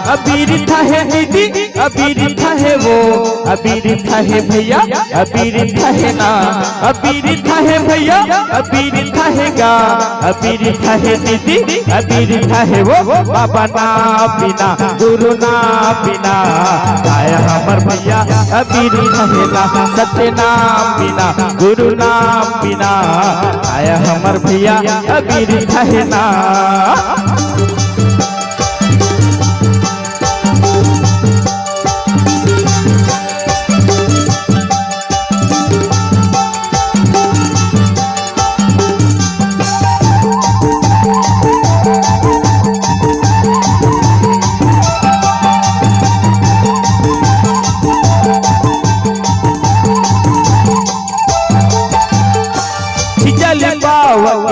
अबीर था है दीदी, अबीर था है वो, अबीर था है भैया, अबीर था है ना, अबीर था है भैया, अबीर था है गा, अबीर था है दीदी, अबीर था है वो। बाबा ना बिना गुरु ना बिना आया हमर भैया, अबीर था है ना, सत्य नाम बिना गुरु नाम बिना आया हमर भैया, अबीर था है ना।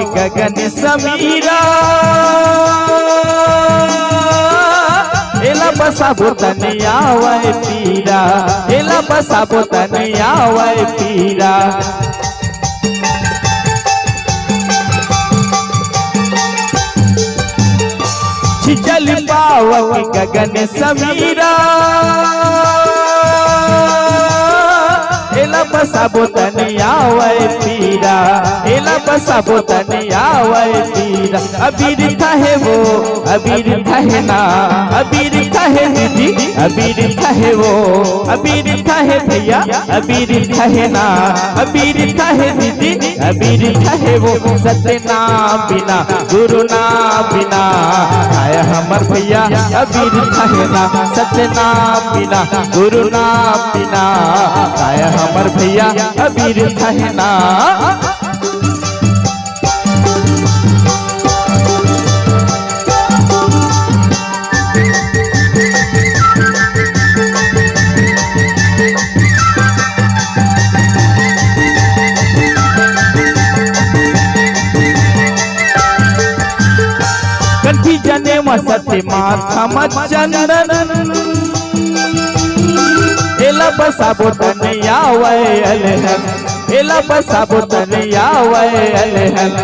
गगन समीरा एला बसा बोतनिया वै पीरा, एला बसा बोतनिया वै पीरा। छिचल पावक गगन समीरा एला बसा बोतनिया वै पीरा, एला बसा बोतनिया वै पीरा। अबीर था है वो, अबीर था है ना, अबीर था है दीदी, अबीर था है वो, अबीर था है भैया, अबीर था है ना, अबीर था है दीदी, अबीर था है वो। सत्य नाम बिना गुरु नाम बिना आया हमर भैया, अबीर था है ना, सत्य नाम बिना गुरु नाम बिना आया हमर भैया, अबीर था है ना। कंठी जने मसते माथा मचंदन एला बसा बोतनिया वै अलहन, एला बसा बोतनिया वै अलहन।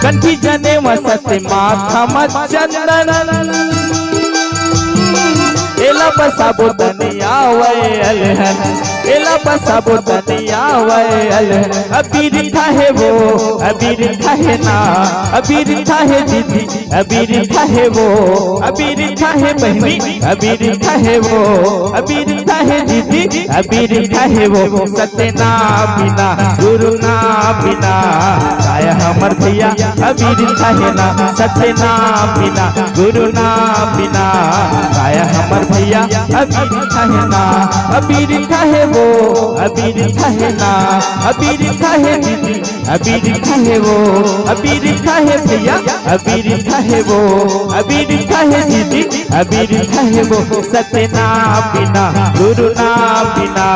कंठी जने मसते माथा मचंदन एला बसा बोतनिया वै अलहन, एला बसा बोतनिया वै अलहन। अबीर था है वो, अबीर था है ना, अबीर था है दीदी, अबीर था है वो, अबीर था है बहनी, अबीर था है वो, अबीर था है दीदी, अबीर था है वो। सत्य नाम बिना गुरु नाम बिना आया हमर भैया, अबीर था है ना, सत्य नाम बिना गुरु नाम बिना आया हमर भैया, अबीर था है ना, अबीर था है वो, अबीर था है ना, अबीर था है दीदी, अबीर था है वो, अबीर था है भैया, अबीर था है वो, अबीर था है दीदी, अबीर था है वो। सत्य नाम बिना गुरु नाम बिना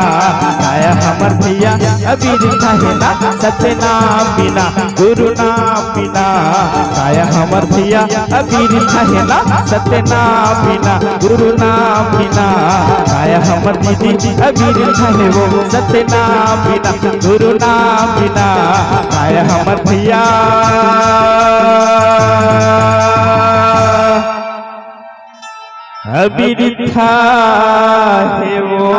आया हमर भैया, अबीर था है ना, सत्य नाम बिना गुरु नाम बिना आया हमर भैया, अबीर था है ना, सत्य नाम बिना गुरु नाम बिना आया हमर दीदी, अबीर था है वो। सत्य नाम बिना गुरु नाम बिना आया हमर भैया, अबीर था है वो।